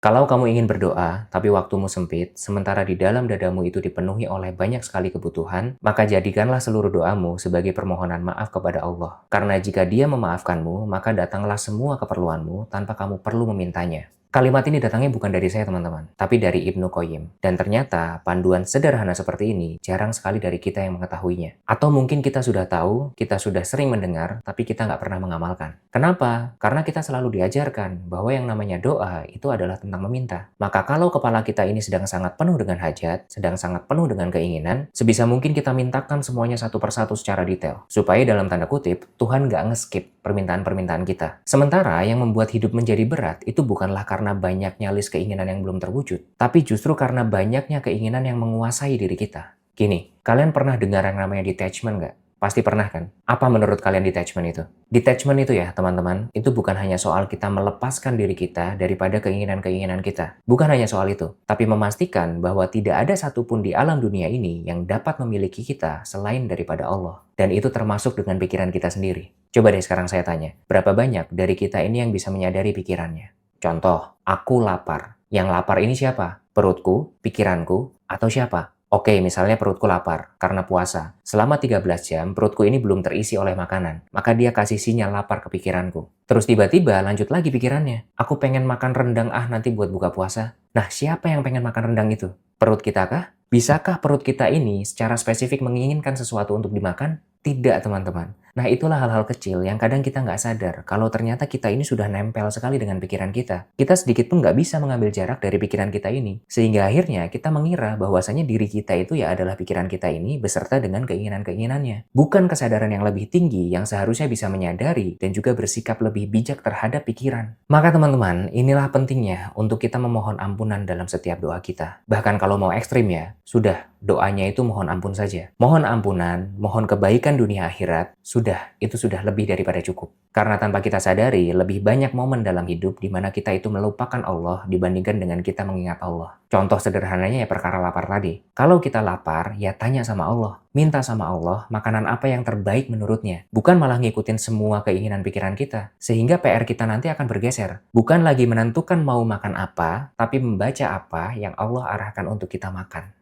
Kalau kamu ingin berdoa, tapi waktumu sempit, sementara di dalam dadamu itu dipenuhi oleh banyak sekali kebutuhan, maka jadikanlah seluruh doamu sebagai permohonan maaf kepada Allah. Karena jika Dia memaafkanmu, maka datanglah semua keperluanmu tanpa kamu perlu memintanya. Kalimat ini datangnya bukan dari saya, teman-teman, tapi dari Ibnu Qayyim. Dan ternyata panduan sederhana seperti ini jarang sekali dari kita yang mengetahuinya. Atau mungkin kita sudah tahu, kita sudah sering mendengar, tapi kita nggak pernah mengamalkan. Kenapa? Karena kita selalu diajarkan bahwa yang namanya doa itu adalah tentang meminta. Maka kalau kepala kita ini sedang sangat penuh dengan hajat, sedang sangat penuh dengan keinginan, sebisa mungkin kita mintakan semuanya satu persatu secara detail. Supaya dalam tanda kutip, Tuhan nggak nge-skip permintaan-permintaan kita. Sementara yang membuat hidup menjadi berat itu bukanlah karena banyaknya list keinginan yang belum terwujud, tapi justru karena banyaknya keinginan yang menguasai diri kita. Gini, kalian pernah dengar yang namanya detachment nggak? Pasti pernah kan? Apa menurut kalian detachment itu? Detachment itu ya teman-teman, itu bukan hanya soal kita melepaskan diri kita daripada keinginan-keinginan kita. Bukan hanya soal itu, tapi memastikan bahwa tidak ada satupun di alam dunia ini yang dapat memiliki kita selain daripada Allah. Dan itu termasuk dengan pikiran kita sendiri. Coba deh sekarang saya tanya, berapa banyak dari kita ini yang bisa menyadari pikirannya? Contoh, aku lapar. Yang lapar ini siapa? Perutku, pikiranku, atau siapa? Oke, misalnya perutku lapar karena puasa. Selama 13 jam, perutku ini belum terisi oleh makanan. Maka dia kasih sinyal lapar ke pikiranku. Terus tiba-tiba lanjut lagi pikirannya. Aku pengen makan rendang nanti buat buka puasa. Nah, siapa yang pengen makan rendang itu? Perut kita kah? Bisakah perut kita ini secara spesifik menginginkan sesuatu untuk dimakan? Tidak, teman-teman. Nah, itulah hal-hal kecil yang kadang kita nggak sadar kalau ternyata kita ini sudah nempel sekali dengan pikiran kita. Kita sedikit pun nggak bisa mengambil jarak dari pikiran kita ini. Sehingga akhirnya kita mengira bahwasanya diri kita itu ya adalah pikiran kita ini beserta dengan keinginan-keinginannya. Bukan kesadaran yang lebih tinggi yang seharusnya bisa menyadari dan juga bersikap lebih bijak terhadap pikiran. Maka teman-teman, inilah pentingnya untuk kita memohon ampunan dalam setiap doa kita. Bahkan kalau mau ekstrim ya, sudah doanya itu mohon ampun saja. Mohon ampunan, mohon kebaikan dunia akhirat, itu sudah lebih daripada cukup. Karena tanpa kita sadari, lebih banyak momen dalam hidup di mana kita itu melupakan Allah dibandingkan dengan kita mengingat Allah. Contoh sederhananya ya perkara lapar tadi. Kalau kita lapar, ya tanya sama Allah. Minta sama Allah makanan apa yang terbaik menurutnya. Bukan malah ngikutin semua keinginan pikiran kita. Sehingga PR kita nanti akan bergeser. Bukan lagi menentukan mau makan apa, tapi membaca apa yang Allah arahkan untuk kita makan.